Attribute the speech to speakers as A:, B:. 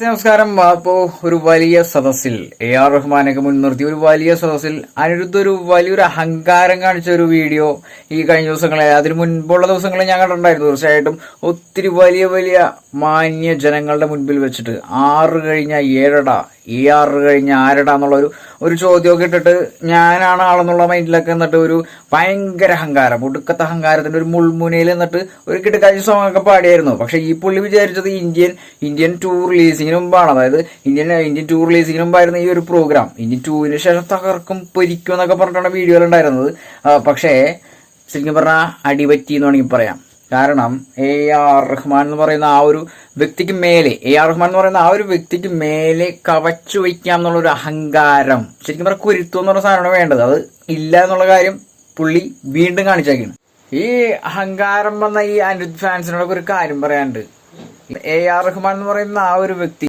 A: നമസ്കാരം. അപ്പോ ഒരു വലിയ സദസ്സിൽ AR റഹ്മാനൊക്കെ മുൻനിർത്തി ഒരു വലിയ സദസ്സിൽ അനിരുദ്ധ ഒരു വലിയൊരു അഹങ്കാരം കാണിച്ച ഒരു വീഡിയോ ഈ കഴിഞ്ഞ ദിവസങ്ങളെ അതിന് മുൻപുള്ള ദിവസങ്ങളിൽ ഞാൻ കണ്ടിട്ടുണ്ടായിരുന്നു. തീർച്ചയായിട്ടും ഒത്തിരി വലിയ വലിയ മാന്യ ജനങ്ങളുടെ മുൻപിൽ വെച്ചിട്ട് 6 കഴിഞ്ഞ 7 AR കഴിഞ്ഞ ആരടാ എന്നുള്ള ഒരു ചോദ്യമൊക്കെ ഇട്ടിട്ട് ഞാനാണ് ആളെന്നുള്ള മൈൻഡിലൊക്കെ എന്നിട്ട് ഒരു ഭയങ്കര അഹങ്കാരം, ഒടുക്കത്തെ അഹങ്കാരത്തിന്റെ ഒരു മുൾമുനയിൽ എന്നിട്ട് ഒരു കിടക്കാഴ്ച സോങ് ഒക്കെ പാടിയായിരുന്നു. പക്ഷെ ഈ പുള്ളി വിചാരിച്ചത് ഇന്ത്യൻ ടൂർ റിലീസിങ്ങിന് മുമ്പാണ്, അതായത് ഇന്ത്യൻ ടൂർ റിലീസിങ്ങിന് മുമ്പായിരുന്നു ഈ ഒരു പ്രോഗ്രാം. ഇന്ത്യൻ ടൂറിന് ശേഷം തകർക്കും പൊരിക്കും എന്നൊക്കെ പറഞ്ഞിട്ടാണ് വീഡിയോയിൽ ഉണ്ടായിരുന്നത്. പക്ഷേ ശരിക്കും പറഞ്ഞാൽ അടിപറ്റി എന്ന് വേണമെങ്കിൽ പറയാം. കാരണം AR റഹ്മാൻ എന്ന് പറയുന്ന ആ ഒരു വ്യക്തിക്ക് മേലെ കവച്ചു വയ്ക്കാം എന്നുള്ളൊരു അഹങ്കാരം, ശരിക്കും പറഞ്ഞാൽ കുരുത്വം എന്ന് പറഞ്ഞ സാധനമാണ് വേണ്ടത്. അത് ഇല്ല എന്നുള്ള കാര്യം പുള്ളി വീണ്ടും കാണിച്ചേക്കാണ്. ഈ അഹങ്കാരം വന്ന ഈ അനിരുദ്ധ് ഫാൻസിനോടൊക്കെ ഒരു കാര്യം പറയാനുണ്ട്. AR റഹ്മാൻ എന്ന് പറയുന്ന ആ ഒരു വ്യക്തി